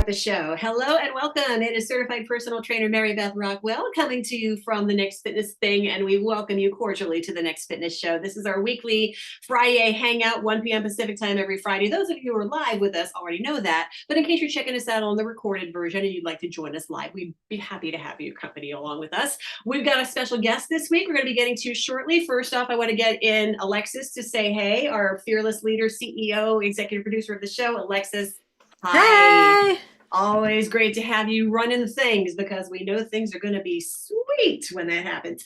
start the show. Hello and welcome. It is certified personal trainer Mary Beth Rockwell coming to you from the Next Fitness Thing, and we welcome you cordially to the Next Fitness Show. This is our weekly Friday hangout, 1 p.m. Pacific time every Friday. Those of you who are live with us already know that, but in case you're checking us out on the recorded version and you'd like to join us live, we'd be happy to have you company along with us. We've got a special guest this week we're going to be getting to shortly. First off, I want to get in Alexis to say hey, our fearless leader, CEO, executive producer of the show. Alexis, hi. Hey. Always great to have you running things because we know things are going to be sweet when that happens.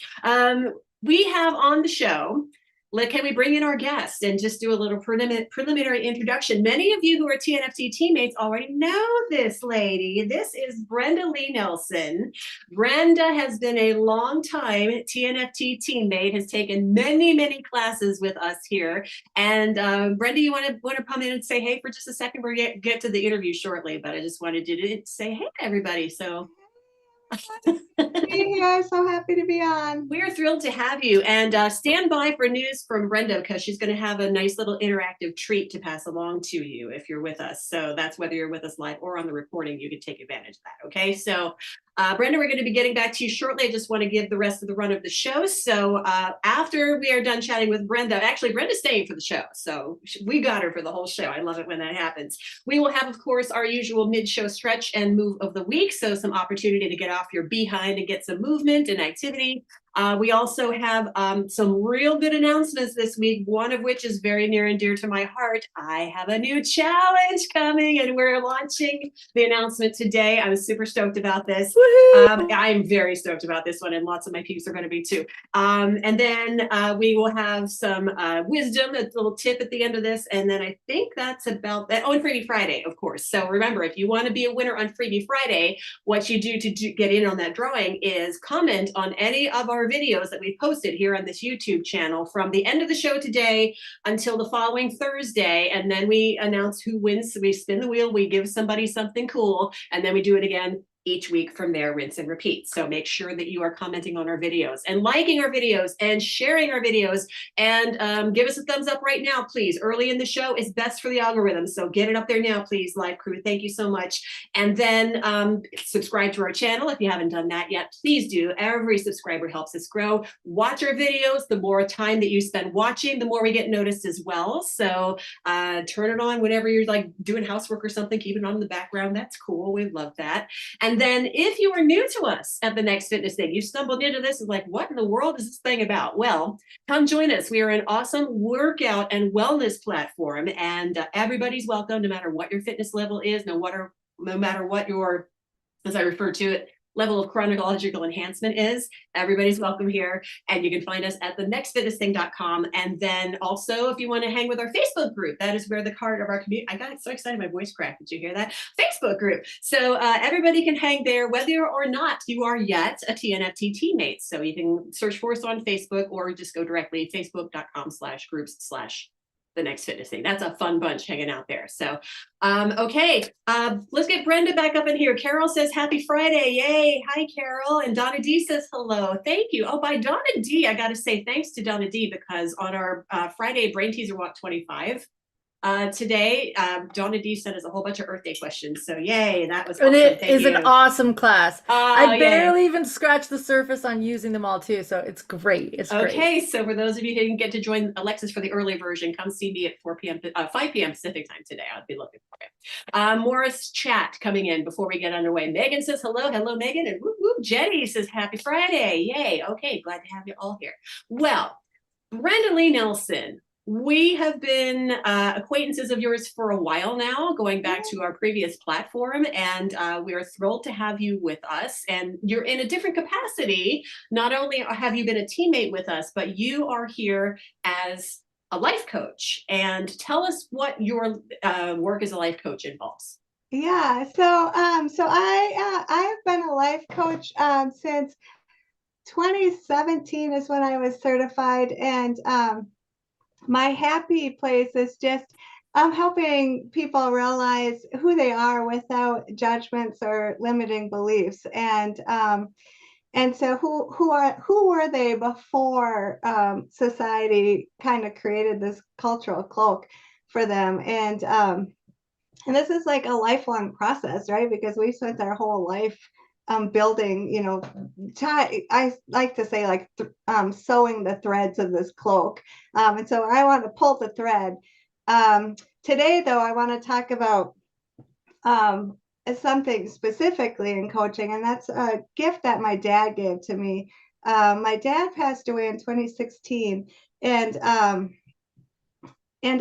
We have on the show, can we bring in our guest and just do a little preliminary introduction? Many of you who are TNFT teammates already know this lady. This is Brenda Lee Nelson. Brenda has been a long time TNFT teammate, has taken many, many classes with us here. And Brenda, you want to come in and say hey for just a second? We're going to get to the interview shortly, but I just wanted you to say hey to everybody. So being here, so happy to be on. We're thrilled to have you, and stand by for news from Brenda because she's going to have a nice little interactive treat to pass along to you if you're with us. So that's whether you're with us live or on the recording, you can take advantage of that. Okay, so Brenda, we're going to be getting back to you shortly. I just want to give the rest of the run of the show. So after we are done chatting with Brenda, actually Brenda's staying for the show, so we got her for the whole show. I love it when that happens. We will have, of course, our usual mid-show stretch and move of the week, so some opportunity to get off your behind and get some movement and activity. We also have some real good announcements this week, one of which is very near and dear to my heart. I have a new challenge coming and we're launching the announcement today. I'm super stoked about this. I'm very stoked about this one, and lots of my peeps are going to be too. And then we will have some wisdom, a little tip at the end of this. And then I think that's about that. Oh, and Freebie Friday, of course. So remember, if you want to be a winner on Freebie Friday, what you do to get in on that drawing is comment on any of our videos that we posted here on this YouTube channel from the end of the show today until the following Thursday, and then we announce who wins. So we spin the wheel, we give somebody something cool, and then we do it again each week from there, rinse and repeat. So make sure that you are commenting on our videos and liking our videos and sharing our videos, and give us a thumbs up right now, please. Early in the show is best for the algorithm. So get it up there now, please, live crew. Thank you so much. And then subscribe to our channel if you haven't done that yet. Please do. Every subscriber helps us grow. Watch our videos. The more time that you spend watching, the more we get noticed as well. So turn it on whenever you're like doing housework or something. Keep it on in the background. That's cool. We love that. And then if you are new to us at the Next Fitness Thing, you stumbled into this and like, what in the world is this thing about? Well, come join us. We are an awesome workout and wellness platform, and everybody's welcome, no matter what your fitness level is, no matter what your, as I refer to it, level of chronological enhancement is. Everybody's welcome here, and you can find us at thenextfitnessthing.com. And then also, if you want to hang with our Facebook group, that is where the heart of our community. I got so excited, my voice cracked. Did you hear that? Facebook group. So everybody can hang there, whether or not you are yet a TNFT teammate. So you can search for us on Facebook or just go directly facebook.com/groups/ the Next Fitness Thing. That's a fun bunch hanging out there. So, okay, let's get Brenda back up in here. Carol says, happy Friday. Yay. Hi, Carol. And Donna D says, hello. Thank you. Oh, by Donna D, I got to say thanks to Donna D, because on our Friday Brain Teaser Walk 25, today, Donna D sent us a whole bunch of Earth Day questions. So yay, that was awesome. And it is an awesome class. I barely yay. even scratched the surface on using them all too. So it's great. It's great. Okay, so for those of you who didn't get to join Alexis for the early version, come see me at 5 p.m. Pacific time today. I'll be looking for you. Morris chat coming in before we get underway. Megan says hello. Hello, Megan. And whoop, whoop. Jenny says happy Friday. Yay. Okay, glad to have you all here. Well, Brenda Lee Nelson, we have been acquaintances of yours for a while now, going back to our previous platform, and we are thrilled to have you with us. And you're in a different capacity. Not only have you been a teammate with us, but you are here as a life coach. And tell us what your work as a life coach involves. Yeah, so I have been a life coach since 2017 is when I was certified, and my happy place is just helping people realize who they are without judgments or limiting beliefs, and so who were they before society kind of created this cultural cloak for them, and And this is like a lifelong process, right? Because we spent our whole life building, I like to say like sewing the threads of this cloak. And so I want to pull the thread. Today, though, I want to talk about something specifically in coaching, and that's a gift that my dad gave to me. My dad passed away in 2016, and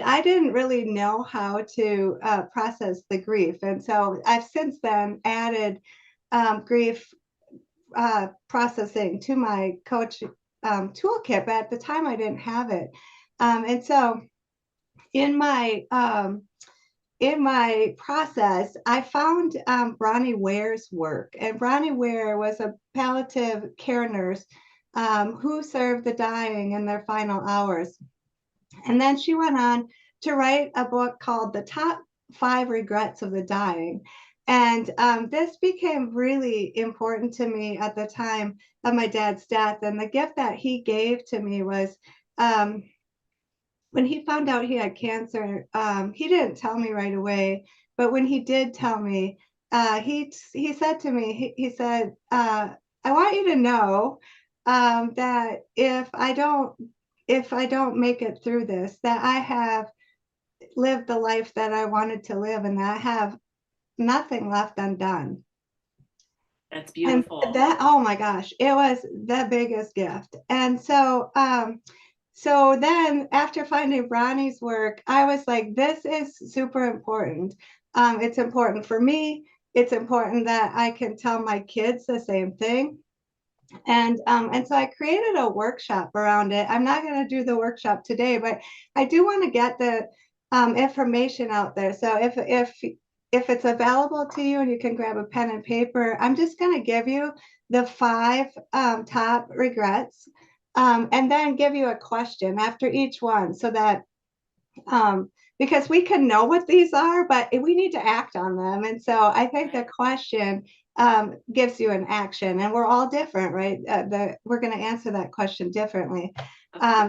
I didn't really know how to process the grief. And so I've since then added grief processing to my coach toolkit, but at the time I didn't have it. And so in my process, I found Bronnie Ware's work. And Bronnie Ware was a palliative care nurse who served the dying in their final hours. And then she went on to write a book called The Top 5 Regrets of the Dying. And this became really important to me at the time of my dad's death. And the gift that he gave to me was when he found out he had cancer, he didn't tell me right away. But when he did tell me, he said to me, he said, I want you to know that if I don't make it through this, that I have lived the life that I wanted to live and that I have nothing left undone. That's beautiful. And that, oh my gosh, it was the biggest gift. And so, so then after finding Bronnie's work, I was like, this is super important. It's important for me. It's important that I can tell my kids the same thing. And so I created a workshop around it. I'm not going to do the workshop today, but I do want to get the information out there. So if it's available to you and you can grab a pen and paper, I'm just going to give you the 5 top regrets, and then give you a question after each one, so that because we can know what these are, but we need to act on them. And so I think the question gives you an action, and we're all different, right? We're going to answer that question differently.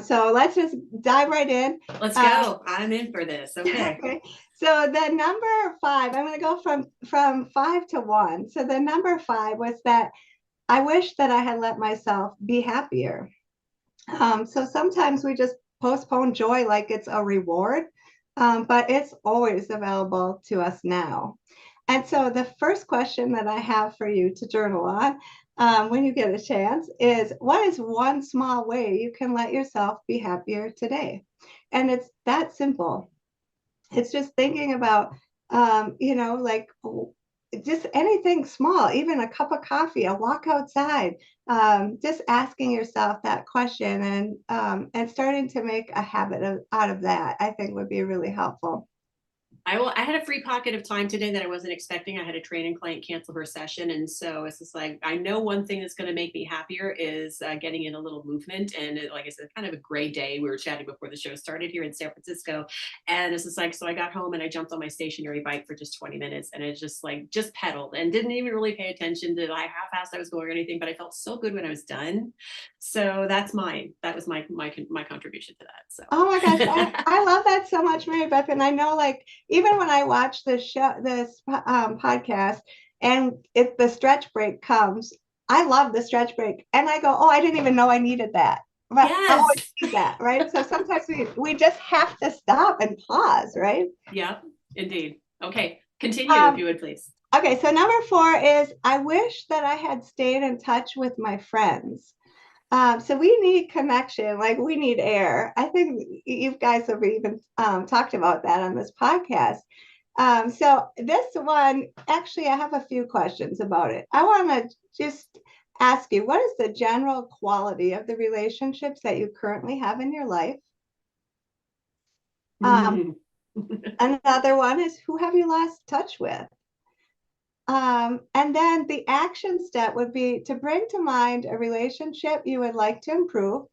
So let's just dive right in. Let's go. I'm in for this. Okay. Okay. So the number 5, I'm going to go from 5 to 1. So the number 5 was that I wish that I had let myself be happier. So sometimes we just postpone joy like it's a reward, but it's always available to us now. And so the first question that I have for you to journal on when you get a chance is, what is one small way you can let yourself be happier today? And it's that simple. It's just thinking about, like just anything small, even a cup of coffee, a walk outside, just asking yourself that question and starting to make a habit out of that, I think would be really helpful. I had a free pocket of time today that I wasn't expecting. I had a training client cancel her session. And so it's just like, I know one thing that's going to make me happier is getting in a little movement. And like I said, kind of a gray day. We were chatting before the show started here in San Francisco. And it's just like, so I got home and I jumped on my stationary bike for just 20 minutes. And it's just like, just pedaled and didn't even really pay attention to like how fast I was going or anything. But I felt so good when I was done. So that's mine. That was my contribution to that. So. Oh my gosh, I love that so much, Mary Beth. And I know, like, even when I watch this podcast, and if the stretch break comes, I love the stretch break, and I go, oh, I didn't even know I needed that. But yes. I always need that, right? So sometimes we just have to stop and pause, right? Yeah, indeed. Okay, continue if you would, please. Okay, so number 4 is, I wish that I had stayed in touch with my friends. So we need connection, like we need air. I think you guys have even talked about that on this podcast. So this one, actually, I have a few questions about it. I want to just ask you, what is the general quality of the relationships that you currently have in your life? Another one is, who have you lost touch with? And then the action step would be to bring to mind a relationship you would like to improve,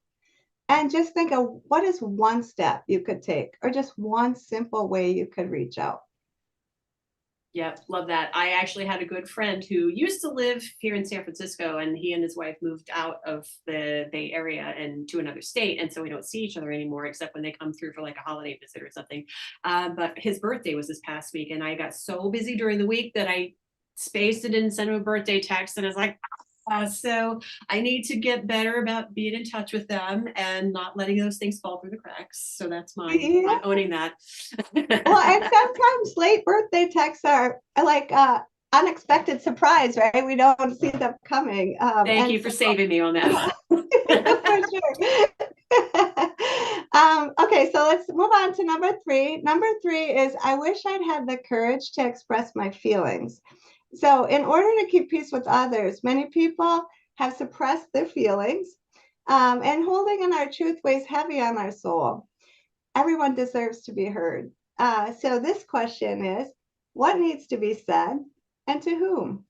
and just think of what is one step you could take, or just one simple way you could reach out. Yep, love that. I actually had a good friend who used to live here in San Francisco, and he and his wife moved out of the Bay Area and to another state. And so we don't see each other anymore, except when they come through for like a holiday visit or something. But his birthday was this past week, and I got so busy during the week that I spaced it and sent him a birthday text. And I was like, so I need to get better about being in touch with them and not letting those things fall through the cracks. So that's mine. Yeah. I'm owning that. Well, and sometimes late birthday texts are like unexpected surprise, right? We don't see them coming. Thank you for saving me on that. For sure. Okay, so let's move on to number 3. Number 3 is I wish I'd had the courage to express my feelings. So in order to keep peace with others, many people have suppressed their feelings, and holding in our truth weighs heavy on our soul. Everyone deserves to be heard. So this question is, what needs to be said and to whom?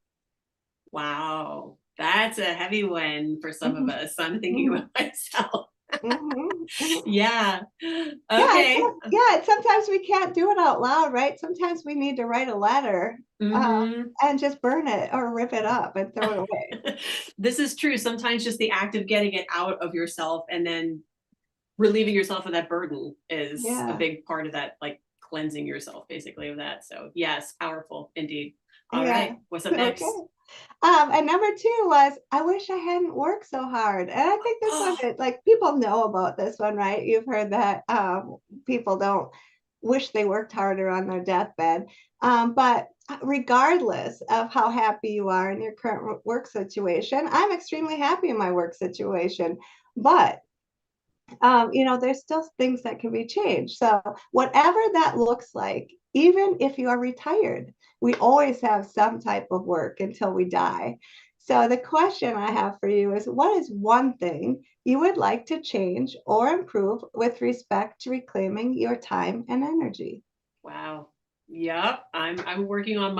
Wow, that's a heavy one for some of us. I'm thinking about myself. Yeah. Okay. Yeah, sometimes we can't do it out loud, right? Sometimes we need to write a letter and just burn it or rip it up and throw it away. This is true. Sometimes just the act of getting it out of yourself and then relieving yourself of that burden is a big part of that, like cleansing yourself basically of that. So yes, powerful indeed. All right, what's up next? And number 2 was, I wish I hadn't worked so hard. And I think this one, like people know about this one, right? You've heard that people don't wish they worked harder on their deathbed. But regardless of how happy you are in your current work situation, I'm extremely happy in my work situation. But there's still things that can be changed. So whatever that looks like, even if you are retired, we always have some type of work until we die. So the question I have for you is, what is one thing you would like to change or improve with respect to reclaiming your time and energy? Wow. Yeah, I'm working on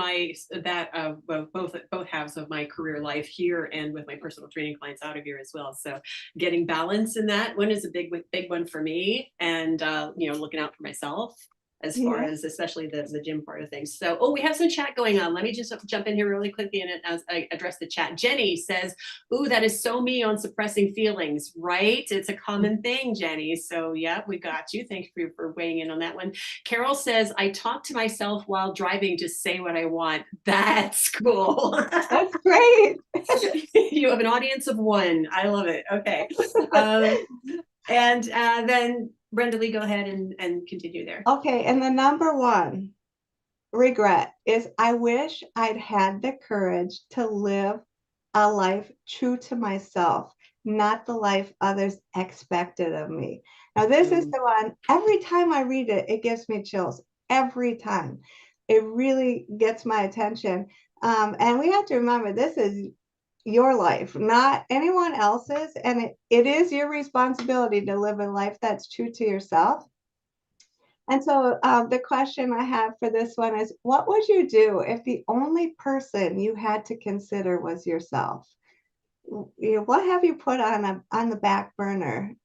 both halves of my career life here and with my personal training clients out of here as well. So getting balance in that one is a big one for me, and looking out for myself as far as especially the gym part of things. So, we have some chat going on. Let me just jump in here really quickly and as I address the chat. Jenny says, "Ooh, that is so me on suppressing feelings," right? It's a common thing, Jenny. So yeah, we got you. Thank you for weighing in on that one. Carol says, "I talk to myself while driving to say what I want." That's cool. That's great. You have an audience of one. I love it. Okay. And then Brenda Lee, go ahead and continue there. Okay, and the number 1 regret is I wish I'd had the courage to live a life true to myself, not the life others expected of me. Now, this is the one, every time I read it, it gives me chills. Every time. It really gets my attention. And we have to remember, this is your life, not anyone else's. And it is your responsibility to live a life that's true to yourself. And so the question I have for this one is, what would you do if the only person you had to consider was yourself? What have you put on the back burner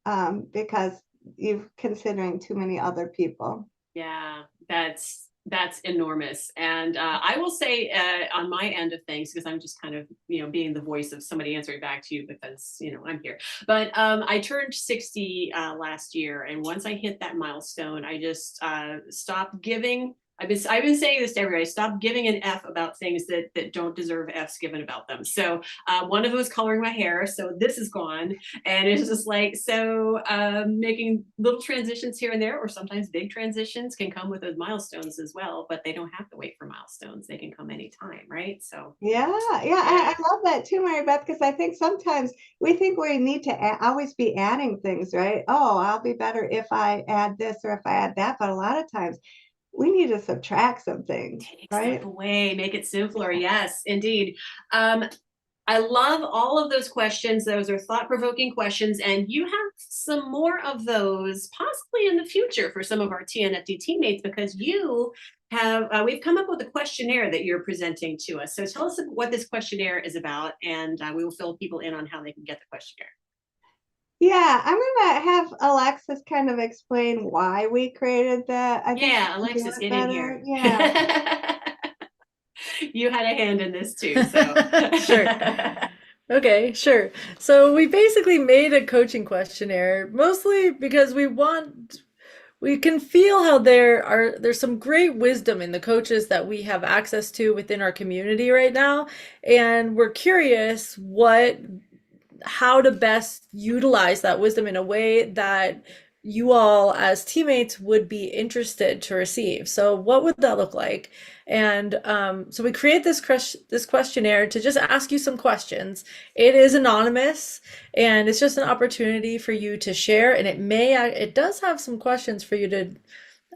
because you're considering too many other people? Yeah, that's enormous. And I will say on my end of things, because I'm just kind of, being the voice of somebody answering back to you because, I'm here. But I turned 60 last year. And once I hit that milestone, I just stopped giving. I've been saying this to everybody. Stop giving an F about things that don't deserve Fs given about them. So one of them was coloring my hair. So this is gone. And it's just like, so making little transitions here and there, or sometimes big transitions can come with those milestones as well, but they don't have to wait for milestones. They can come anytime, right? So yeah. I love that too, Mary Beth, because I think sometimes we think we need to always be adding things, right? Oh, I'll be better if I add this or if I add that. But a lot of times we need to subtract some things, right? Take away, make it simpler. Yes, indeed. I love all of those questions. Those are thought-provoking questions, and you have some more of those possibly in the future for some of our TNFT teammates, because you have, we've come up with a questionnaire that you're presenting to us. So tell us what this questionnaire is about, and we will fill people in on how they can get the questionnaire. Yeah, I'm gonna have Alexis kind of explain why we created that. I think Alexis, get in here. Yeah. You had a hand in this too, so. Sure. Okay, sure. So we basically made a coaching questionnaire mostly because we can feel how there's some great wisdom in the coaches that we have access to within our community right now, and we're curious how to best utilize that wisdom in a way that you all as teammates would be interested to receive. So what would that look like? And so we create this questionnaire to just ask you some questions. It is anonymous, and it's just an opportunity for you to share. And it does have some questions for you to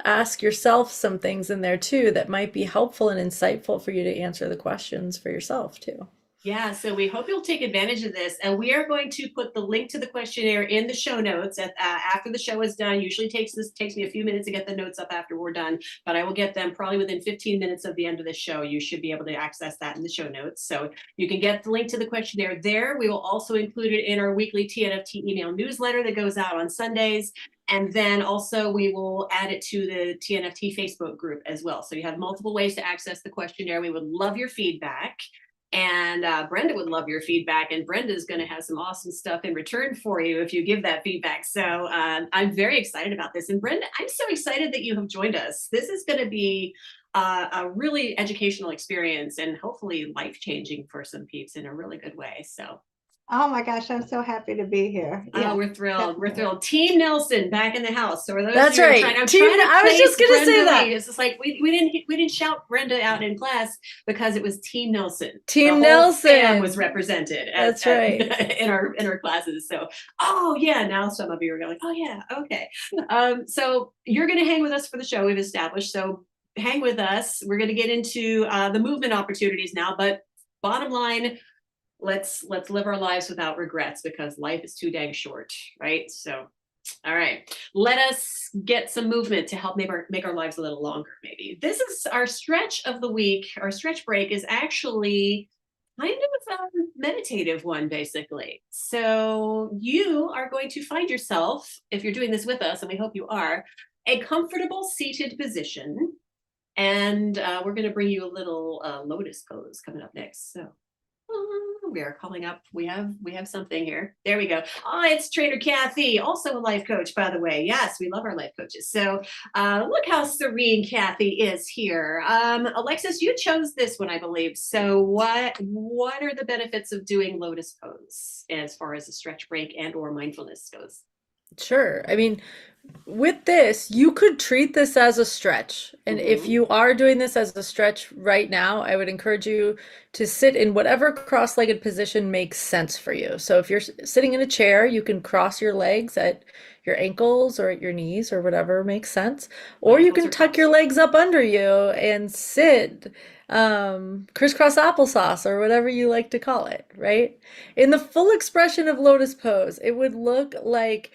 ask yourself, some things in there too that might be helpful and insightful for you to answer the questions for yourself too. Yeah, so we hope you'll take advantage of this, and we are going to put the link to the questionnaire in the show notes after the show is done. Usually takes me a few minutes to get the notes up after we're done, but I will get them probably within 15 minutes of the end of the show. You should be able to access that in the show notes. So you can get the link to the questionnaire there. We will also include it in our weekly TNFT email newsletter that goes out on Sundays. And then also we will add it to the TNFT Facebook group as well. So you have multiple ways to access the questionnaire. We would love your feedback. And Brenda would love your feedback, and Brenda's going to have some awesome stuff in return for you if you give that feedback. So I'm very excited about this. And Brenda, I'm so excited that you have joined us. This is going to be a really educational experience and hopefully life-changing for some peeps in a really good way. So. Oh my gosh, I'm so happy to be here. Yeah, we're thrilled. definitely. We're thrilled. Team Nelson back in the house. So are those That's right. I was just gonna say that. It's just like we didn't shout Brenda out in class because it was Team Nelson. Team the whole Nelson fam was represented. That's right. In our classes. So now some of you are going, oh yeah, okay. So you're gonna hang with us for the show we've established. So hang with us. We're gonna get into the movement opportunities now, but bottom line, let's live our lives without regrets because life is too dang short, right? So, all right, let us get some movement to help make our lives a little longer, maybe. This is our stretch of the week. Our stretch break is actually kind of a meditative one, basically. So you are going to find yourself, if you're doing this with us, and we hope you are, a comfortable seated position. And we're going to bring you a little lotus pose coming up next. So. We are calling up. We have something here. There we go. Oh, it's Trainer Kathy, also a life coach, by the way. Yes, we love our life coaches. So look how serene Kathy is here. Alexis, you chose this one, I believe. So what are the benefits of doing lotus pose as far as a stretch break and or mindfulness goes? Sure. I mean, with this, you could treat this as a stretch. And if you are doing this as a stretch right now, I would encourage you to sit in whatever cross-legged position makes sense for you. So if you're sitting in a chair, you can cross your legs at your ankles or at your knees or whatever makes sense. Or you can tuck your legs up under you and sit crisscross applesauce or whatever you like to call it, right? In the full expression of lotus pose, it would look like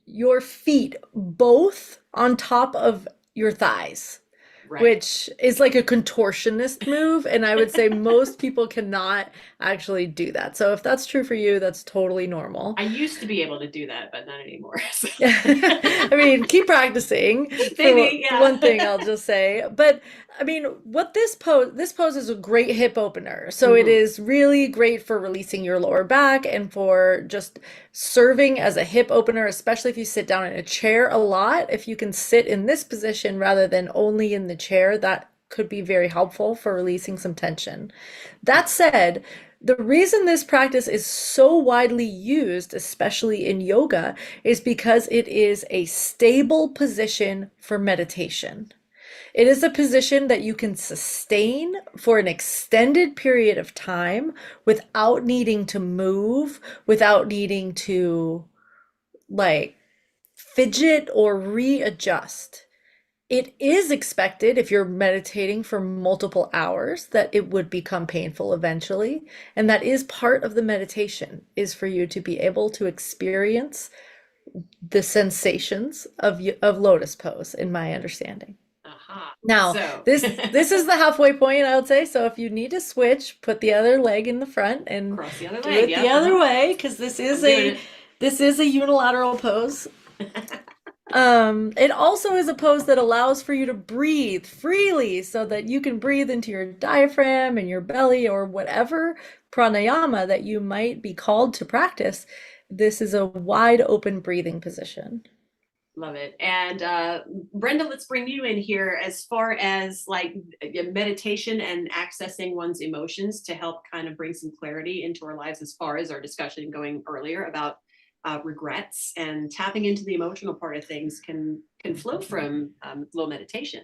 your feet both on top of your thighs, right, which is like a contortionist move. And I would say most people cannot actually do that. So if that's true for you, that's totally normal. I used to be able to do that, but not anymore. So. I mean, keep practicing. Maybe, yeah. One thing I'll just say, but I mean, what this pose is a great hip opener. So it is really great for releasing your lower back and for just serving as a hip opener, especially if you sit down in a chair a lot. If you can sit in this position rather than only in the chair, that could be very helpful for releasing some tension. That said, the reason this practice is so widely used, especially in yoga, is because it is a stable position for meditation. It is a position that you can sustain for an extended period of time without needing to move, without needing to fidget or readjust. It is expected, if you're meditating for multiple hours, that it would become painful eventually. And that is part of the meditation, is for you to be able to experience the sensations of lotus pose, in my understanding. Now, this is the halfway point, I would say. So if you need to switch, put the other leg in the front and cross the other do leg, it the other way, because this is a unilateral pose. It also is a pose that allows for you to breathe freely so that you can breathe into your diaphragm and your belly or whatever pranayama that you might be called to practice. This is a wide open breathing position. Love it. And Brenda, let's bring you in here as far as like meditation and accessing one's emotions to help kind of bring some clarity into our lives as far as our discussion going earlier about regrets and tapping into the emotional part of things can flow from low meditation.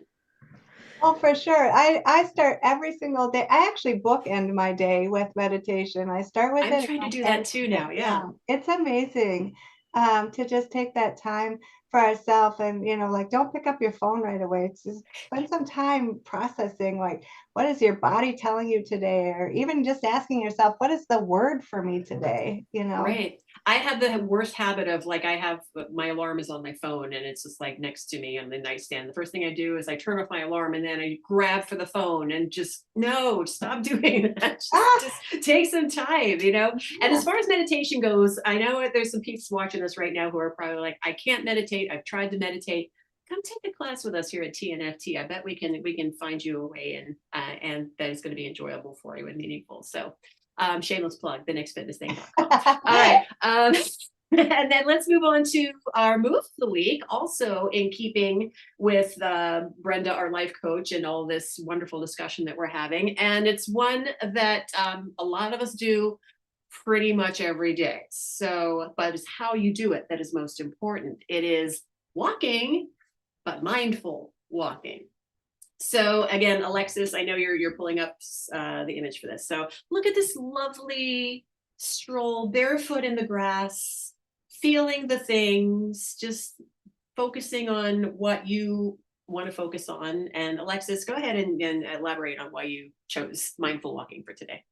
Oh, for sure. I start every single day. I actually bookend my day with meditation. I start with I'm it trying to and do end that too with now. it. Yeah. It's amazing to just take that time for ourselves and, like don't pick up your phone right away. It's just spend some time processing, like, what is your body telling you today? Or even just asking yourself, what is the word for me today? Right. I have the worst habit of like, I have my alarm is on my phone and it's just like next to me on the nightstand. The first thing I do is I turn off my alarm and then I grab for the phone and just, no, stop doing that. Just take some time, And as far as meditation goes, I know there's some people watching this right now who are probably like, I can't meditate. I've tried to meditate. Come take a class with us here at TNFT. I bet we can find you a way and that is going to be enjoyable for you and meaningful. So shameless plug, thenextfitnessthing.com. All right. And then let's move on to our move of the week, also in keeping with Brenda, our life coach, and all this wonderful discussion that we're having. And it's one that a lot of us do pretty much every day. So, but it's how you do it that is most important. It is walking, but mindful walking. So again, Alexis, I know you're pulling up the image for this. So look at this lovely stroll, barefoot in the grass, feeling the things, just focusing on what you want to focus on. And Alexis, go ahead and elaborate on why you chose mindful walking for today.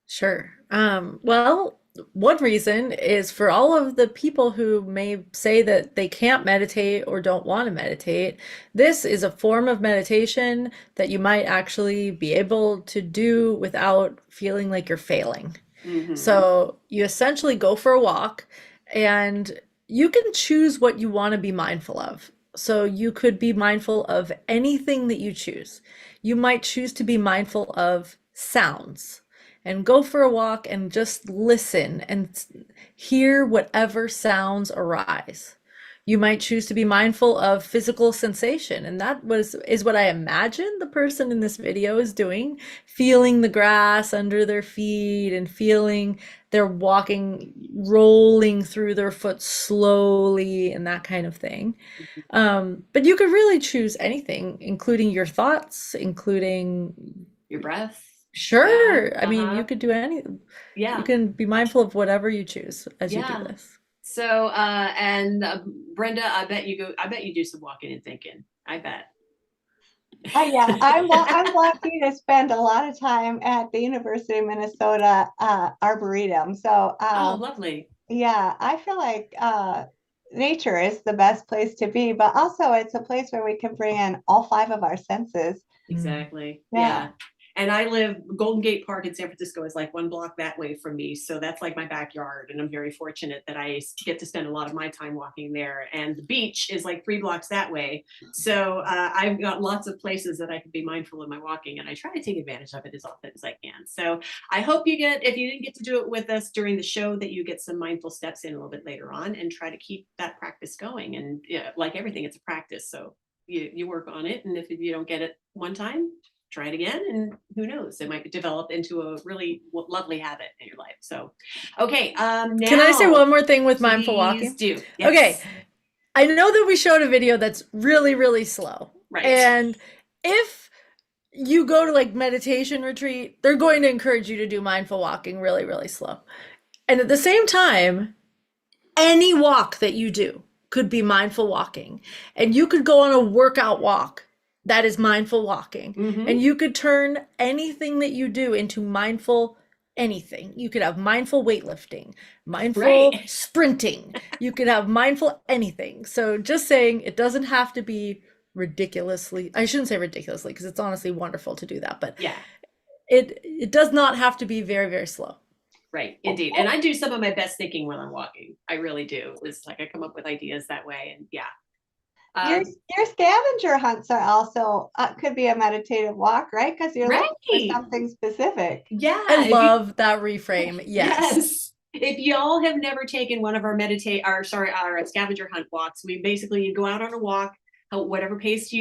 Sure. Well, one reason is for all of the people who may say that they can't meditate or don't want to meditate, this is a form of meditation that you might actually be able to do without feeling like you're failing. Mm-hmm. So you essentially go for a walk and you can choose what you want to be mindful of. So you could be mindful of anything that you choose. You might choose to be mindful of sounds and go for a walk and just listen and hear whatever sounds arise. You might choose to be mindful of physical sensation, and that is what I imagine the person in this video is doing, feeling the grass under their feet and feeling they're walking, rolling through their foot slowly and that kind of thing. But you could really choose anything, including your thoughts, including your breath. Sure. Yeah, I mean, you could do anything. Yeah. You can be mindful of whatever you choose as you do this. So, and Brenda, I bet you do some walking and thinking. I bet. Yeah, I'm lucky to spend a lot of time at the University of Minnesota Arboretum. So, oh, lovely. Yeah, I feel like nature is the best place to be, but also it's a place where we can bring in all 5 of our senses. Exactly. Yeah. And I live Golden Gate Park in San Francisco is like 1 block that way from me. So that's like my backyard. And I'm very fortunate that I get to spend a lot of my time walking there. And the beach is like 3 blocks that way. So I've got lots of places that I can be mindful of my walking. And I try to take advantage of it as often as I can. So I hope if you didn't get to do it with us during the show, that you get some mindful steps in a little bit later on and try to keep that practice going. And like everything, it's a practice. So you work on it. And if you don't get it one time, try it again, and who knows, it might develop into a really lovely habit in your life. So, okay. Now, can I say one more thing with mindful walking? Do. Yes. Okay. I know that we showed a video that's really, really slow. Right. And if you go to like meditation retreat, they're going to encourage you to do mindful walking really, really slow. And at the same time, any walk that you do could be mindful walking. And you could go on a workout walk that is mindful walking. Mm-hmm. And you could turn anything that you do into mindful anything. You could have mindful weightlifting, mindful sprinting. You could have mindful anything. So just saying, it doesn't have to be ridiculously, I shouldn't say ridiculously, because it's honestly wonderful to do that, but yeah, it does not have to be very, very slow. Right, indeed. And I do some of my best thinking when I'm walking. I really do. It's like I come up with ideas that way. And yeah. Your scavenger hunts are also could be a meditative walk, right? Because you're looking for Right. something specific. Yeah. I if you- love that reframe. Yes. Yes. If y'all have never taken one of our our scavenger hunt walks, we basically, you go out on a walk, whatever pace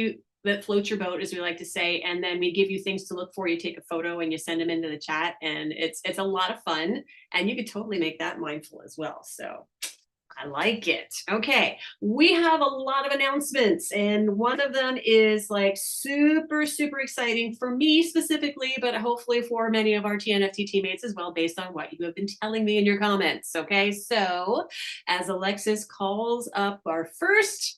that floats your boat, as we like to say, and then we give you things to look for. You take a photo and you send them into the chat, and it's a lot of fun, and you could totally make that mindful as well. So I like it. Okay, we have a lot of announcements, and one of them is like super, super exciting for me specifically, but hopefully for many of our TNFT teammates as well, based on what you have been telling me in your comments. Okay, so as Alexis calls up our first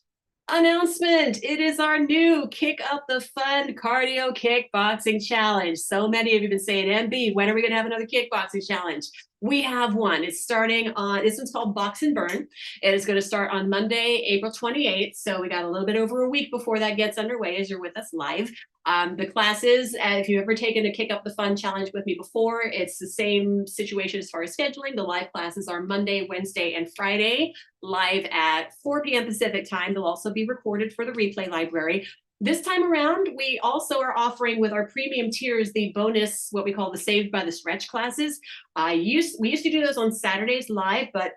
announcement, it is our new Kick Up the Fun Cardio Kickboxing Challenge. So many of you have been saying, MB, when are we going to have another kickboxing challenge? We have one. It's starting on, this one's called Box and Burn. It is going to start on Monday, April 28th. So we got a little bit over a week before that gets underway as you're with us live. The classes, if you've ever taken a Kick Up the Fun challenge with me before, it's the same situation as far as scheduling. The live classes are Monday, Wednesday, and Friday, live at 4 p.m. Pacific time. They'll also be recorded for the replay library. This time around, we also are offering with our premium tiers the bonus, what we call the Saved by the Stretch classes. We used to do those on Saturdays live, but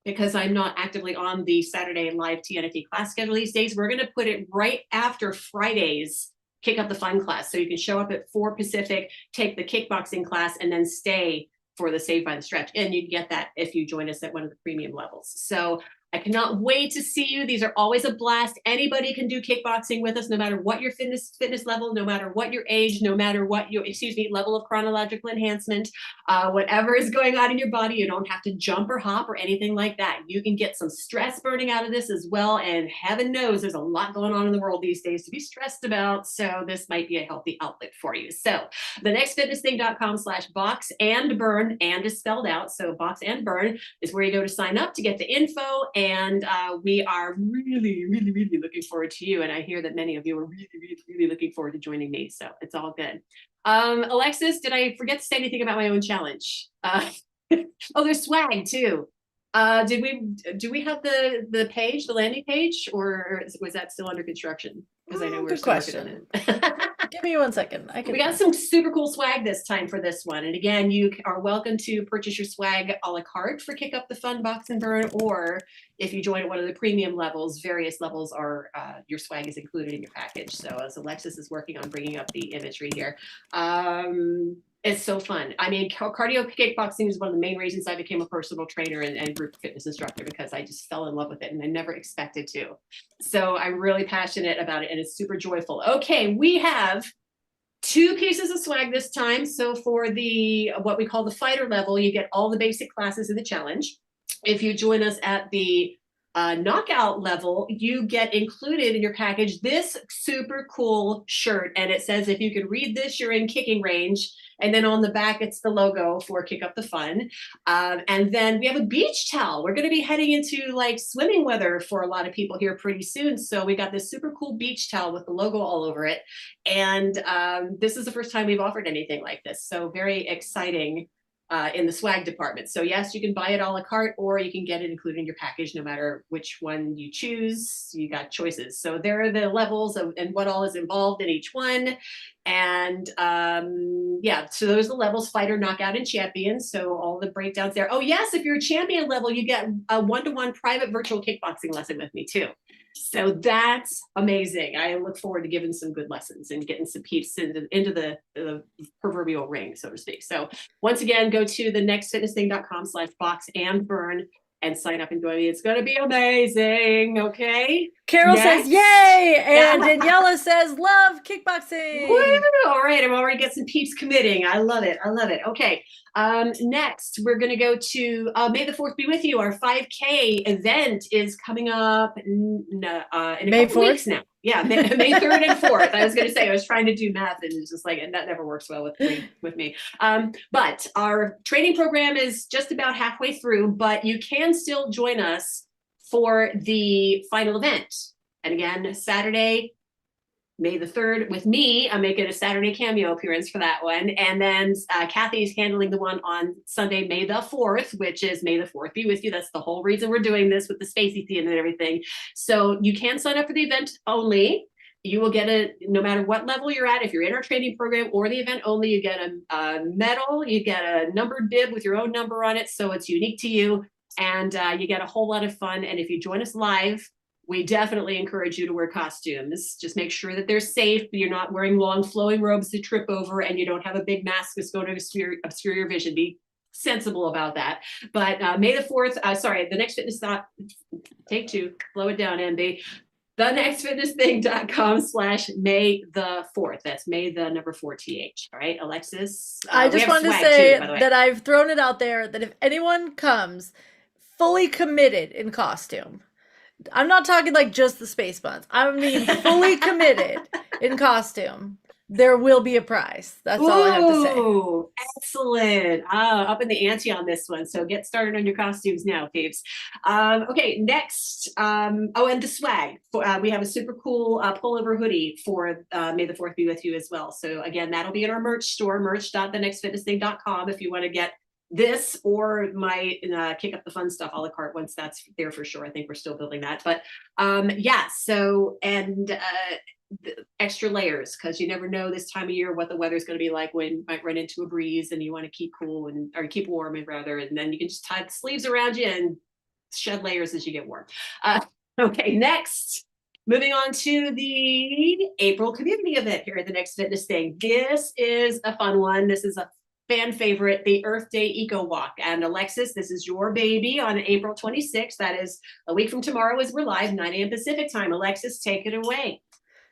because I'm not actively on the Saturday live TNFT class schedule these days, we're going to put it right after Friday's Kick Up the Fun class. So you can show up at 4 Pacific, take the kickboxing class, and then stay for the Saved by the Stretch. And you get that if you join us at one of the premium levels. So I cannot wait to see you. These are always a blast. Anybody can do kickboxing with us, no matter what your fitness level, no matter what your age, no matter what your, level of chronological enhancement, whatever is going on in your body. You don't have to jump or hop or anything like that. You can get some stress burning out of this as well. And heaven knows there's a lot going on in the world these days to be stressed about. So this might be a healthy outlet for you. So the nextfitnessthing.com/box and burn, and is spelled out. So box and burn is where you go to sign up to get the info. And we are really, really, really looking forward to you. And I hear that many of you are really, really, really looking forward to joining me. So it's all good. Alexis, did I forget to say anything about my own challenge? Oh, there's swag too. Do we have the page, the landing page, or was that still under construction? Because I know we're Good still working on question. it. Give me 1 second. We got some super cool swag this time for this one. And again, you are welcome to purchase your swag a la carte for Kick Up the Fun Box and Burn, or if you join at one of the premium levels, various levels are, your swag is included in your package. So as Alexis is working on bringing up the imagery here, it's so fun. I mean, cardio kickboxing is one of the main reasons I became a personal trainer and group fitness instructor, because I just fell in love with it and I never expected to. So I'm really passionate about it and it's super joyful. Okay, we have 2 pieces of swag this time. So for the, what we call the fighter level, you get all the basic classes in the challenge. If you join us at the knockout level, you get included in your package this super cool shirt. And it says, if you could read this, you're in kicking range. And then on the back, it's the logo for Kick Up the Fun. And then we have a beach towel. We're going to be heading into like swimming weather for a lot of people here pretty soon. So we got this super cool beach towel with the logo all over it. And this is the first time we've offered anything like this. So very exciting in the swag department. So yes, you can buy it a la carte, or you can get it included in your package. No matter which one you choose, you got choices. So there are the levels of, and what all is involved in each one. And yeah, so those are the levels: fighter, knockout, and champion. So all the breakdowns there. Oh yes, if you're a champion level, you get a 1-to-1 private virtual kickboxing lesson with me too. So that's amazing. I look forward to giving some good lessons and getting some peeps into the proverbial ring, so to speak. So once again, go to the nextfitnessthing.com/box and burn and sign up and join me. It's going to be amazing. Okay. Carol Next. says, yay! And Yeah. Daniela says, love kickboxing. Woo! All right, I'm already getting some peeps committing. I love it. I love it. Okay. Next, we're going to go to May the 4th be with you. Our 5K event is coming up in a May couple 4th? weeks now. Yeah, May 3rd and 4th. I was going to say, I was trying to do math and it's just like, and that never works well with me. But our training program is just about halfway through, but you can still join us for the final event. And again, Saturday, May the 3rd with me. I'm making a Saturday cameo appearance for that one. And then Kathy's handling the one on Sunday, May the 4th, which is May the 4th be with you. That's the whole reason we're doing this with the spacy theme and everything. So you can sign up for the event only. You will get no matter what level you're at, if you're in our training program or the event only, you get a medal, you get a numbered bib with your own number on it. So it's unique to you, and you get a whole lot of fun. And if you join us live, we definitely encourage you to wear costumes. Just make sure that they're safe. You're not wearing long flowing robes to trip over, and you don't have a big mask that's going to obscure your vision. Be sensible about that. But May the 4th, the next fitness thought, take 2, slow it down, MB. thenextfitnessthing.com/May the 4th. That's May the number 4th. All right, Alexis. I just wanted to say that I've thrown it out there that if anyone comes fully committed in costume, I'm not talking like just the space buns, I mean fully committed in costume, there will be a prize. That's all I have to say. Excellent. Up in the ante on this one. So get started on your costumes now, peeps. Okay, next. And the swag. We have a super cool pullover hoodie for May the 4th be with you as well. So again, that'll be in our merch store, merch.thenextfitnessthing.com, if you want to get this or my kick up the fun stuff a la carte once that's there for sure. I think we're still building that. But yeah, so, and the extra layers, because you never know this time of year what the weather's going to be like, when you might run into a breeze and you want to keep cool or keep warm, and then you can just tie the sleeves around you and shed layers as you get warm. Okay, next, moving on to the April community event here at the Next Fitness Thing. This is a fun one. This is a fan favorite, the Earth Day Eco Walk. And Alexis, this is your baby on April 26th. That is a week from tomorrow as we're live, 9 a.m. Pacific time. Alexis, take it away.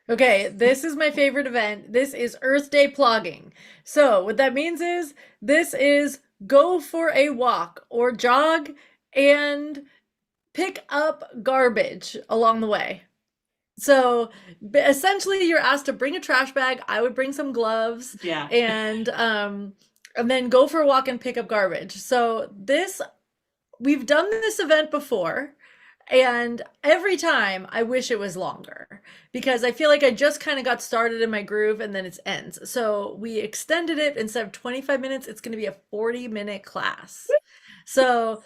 Okay, this is my favorite event. This is Earth Day plogging. So what that means is this is go for a walk or jog and pick up garbage along the way. So essentially you're asked to bring a trash bag. I would bring some gloves. Yeah. And then go for a walk and pick up garbage. So we've done this event before, and every time I wish it was longer, because I feel like I just kind of got started in my groove and then it ends. So we extended it. Instead of 25 minutes, it's going to be a 40-minute class. So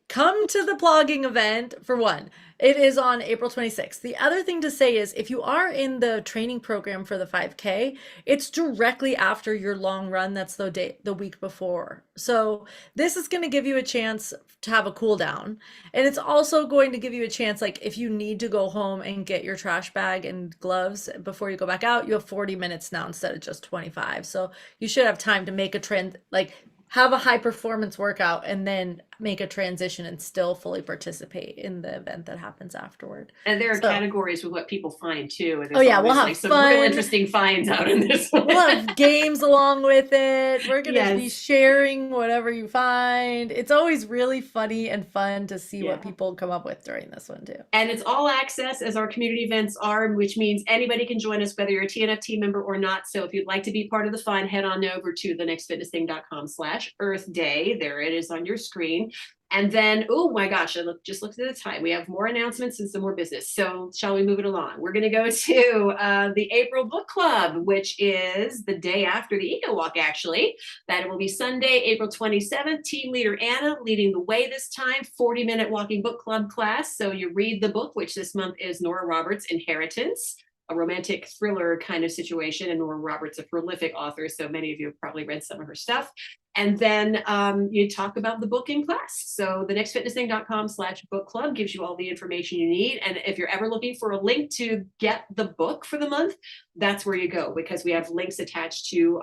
come to the plogging event for one. It is on April 26th. The other thing to say is if you are in the training program for the 5K, it's directly after your long run. That's the week before. So this is going to give you a chance to have a cool down. And it's also going to give you a chance, like if you need to go home and get your trash bag and gloves before you go back out, you have 40 minutes now instead of just 25. So you should have time to make a trend, like have a high performance workout and then make a transition and still fully participate in the event that happens afterward. And there are categories with what people find too. And we'll have like some fun. real interesting finds out in this one. We'll have games along with it. We're going to be sharing whatever you find. It's always really funny and fun to see what people come up with during this one too. And it's all access, as our community events are, which means anybody can join us, whether you're a TNFT member or not. So if you'd like to be part of the fun, head on over to thenextfitnessthing.com/Earth Day. There it is on your screen. And then, oh my gosh, just looked at the time. We have more announcements and some more business. So shall we move it along? We're going to go to the April Book Club, which is the day after the Eco Walk, actually. That will be Sunday, April 27th. Team leader Anna leading the way this time, 40-minute walking book club class. So you read the book, which this month is Nora Roberts' Inheritance, a romantic thriller kind of situation. And Nora Roberts, a prolific author, so many of you have probably read some of her stuff. And then you talk about the book in class. So the nextfitnessthing.com/book club gives you all the information you need. And if you're ever looking for a link to get the book for the month, that's where you go, because we have links attached to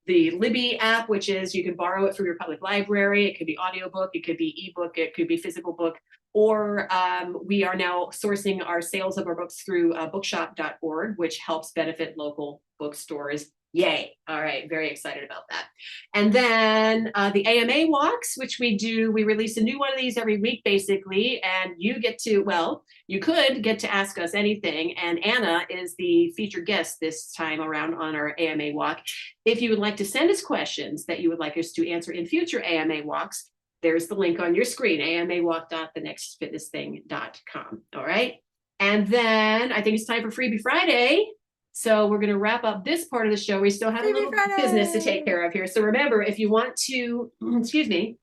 the Libby app, which is you can borrow it from your public library. It could be audiobook, it could be ebook, it could be physical book. Or we are now sourcing our sales of our books through bookshop.org, which helps benefit local bookstores. Yay. All right. Very excited about that. And then the AMA walks, which we do, we release a new one of these every week, basically. And you get to, well, you could get to ask us anything. And Anna is the featured guest this time around on our AMA walk. If you would like to send us questions that you would like us to answer in future AMA walks, there's the link on your screen, amawalk.thenextfitnessthing.com. All right. And then I think it's time for Freebie Friday. So we're going to wrap up this part of the show. We still have a Freebie little Friday! business to take care of here. So remember, if you want to, excuse me,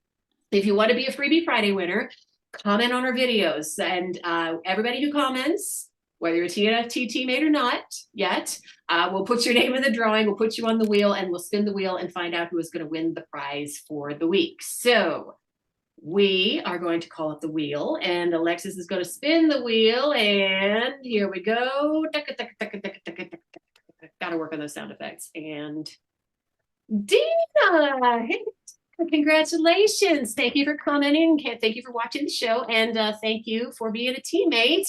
if you want to be a Freebie Friday winner, comment on our videos. And everybody who comments, whether you're a TNFT teammate or not yet, we'll put your name in the drawing, we'll put you on the wheel, and we'll spin the wheel and find out who is going to win the prize for the week. So we are going to call up the wheel, and Alexis is going to spin the wheel, and here we go. Gotta work on those sound effects. And Dina, hey, congratulations. Thank you for commenting. Thank you for watching the show, and thank you for being a teammate.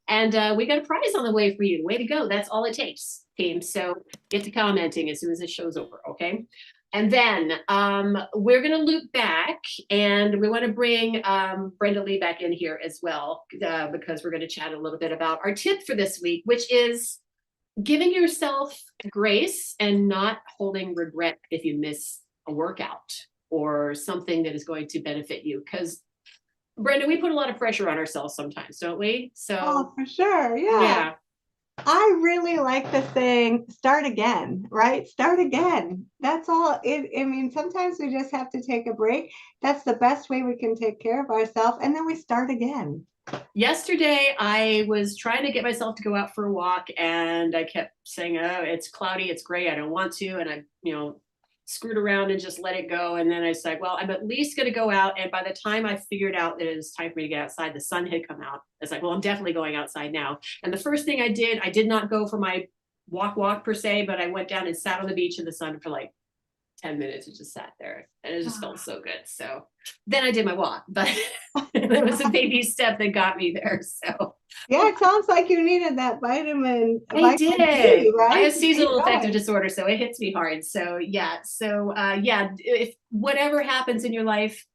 And we got a prize on the way for you. Way to go. That's all it takes, team. So get to commenting as soon as this show's over, okay? And then we're going to loop back, and we want to bring Brenda Lee back in here as well, because we're going to chat a little bit about our tip for this week, which is giving yourself grace and not holding regret if you miss a workout or something that is going to benefit you. Because Brenda, we put a lot of pressure on ourselves sometimes, don't we? So Oh, for sure. Yeah. I really like the saying, start again, right? Start again. That's all. I mean, sometimes we just have to take a break. That's the best way we can take care of ourselves. And then we start again. Yesterday, I was trying to get myself to go out for a walk, and I kept saying, oh, it's cloudy, it's gray, I don't want to. And I, screwed around and just let it go. And then I said, well, I'm at least going to go out. And by the time I figured out that it was time for me to get outside, the sun had come out. It's like, well, I'm definitely going outside now. And the first thing I did not go for my walk per se, but I went down and sat on the beach in the sun for like 10 minutes and just sat there, and it just felt so good. So then I did my walk, but it was a baby step that got me there. So yeah, it sounds like you needed that vitamin I D, did. right? I have seasonal Right. affective disorder, so it hits me hard. So yeah. If whatever happens in your life,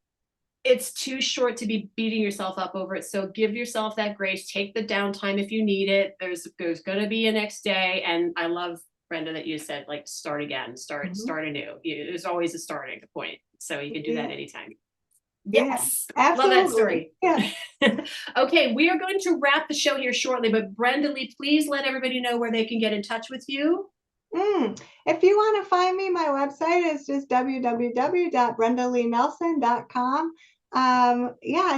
it's too short to be beating yourself up over it. So give yourself that grace. Take the downtime if you need it. There's going to be a next day, and I love, Brenda, that you said, like, start again, start anew. There's always a starting point. So you can do that anytime. Yes. Absolutely. Love that story. Yeah. Okay, we are going to wrap the show here shortly, but Brenda Lee, please let everybody know where they can get in touch with you. If you want to find me, my website is just www.brendaleenelson.com.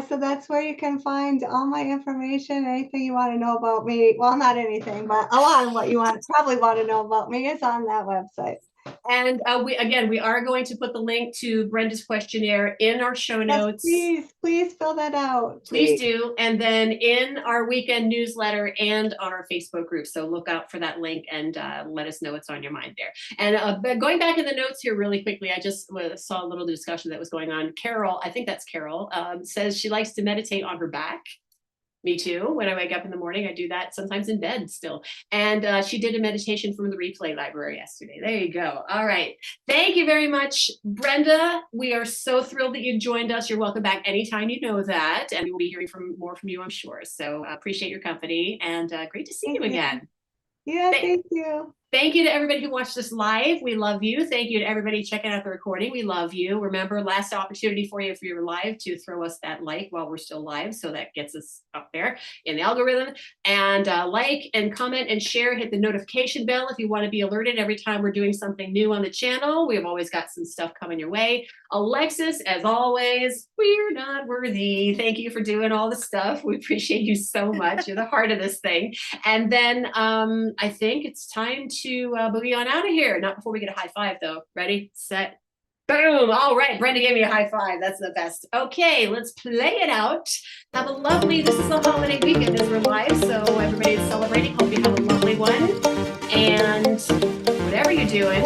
So that's where you can find all my information, anything you want to know about me. Well, not anything, but a lot of what you probably want to know about me is on that website. And we are going to put the link to Brenda's questionnaire in our show notes. Please fill that out. Please do. And then in our weekend newsletter and on our Facebook group. So look out for that link, and let us know what's on your mind there. And going back in the notes here really quickly, I just saw a little discussion that was going on. Carol, I think that's Carol, says she likes to meditate on her back. Me too. When I wake up in the morning, I do that sometimes in bed still. And she did a meditation from the replay library yesterday. There you go. All right. Thank you very much, Brenda. We are so thrilled that you joined us. You're welcome back anytime, you know that. And we'll be hearing more from you, I'm sure. So appreciate your company, and great to see you again. Yeah, thank you. Thank you to everybody who watched us live. We love you. Thank you to everybody checking out the recording. We love you. Remember, last opportunity for you if you're live to throw us that like while we're still live. So that gets us up there in the algorithm. And like and comment and share. Hit the notification bell if you want to be alerted every time we're doing something new on the channel. We've always got some stuff coming your way. Alexis, as always, we're not worthy. Thank you for doing all the stuff. We appreciate you so much. You're the heart of this thing. And then I think it's time to boogie on out of here. Not before we get a high five, though. Ready, set, boom. All right, Brenda gave me a high five. That's the best. Okay, let's play it out. Have a lovely, this is a holiday weekend as we're live, so everybody's celebrating. Hope you have a lovely one. And whatever you're doing,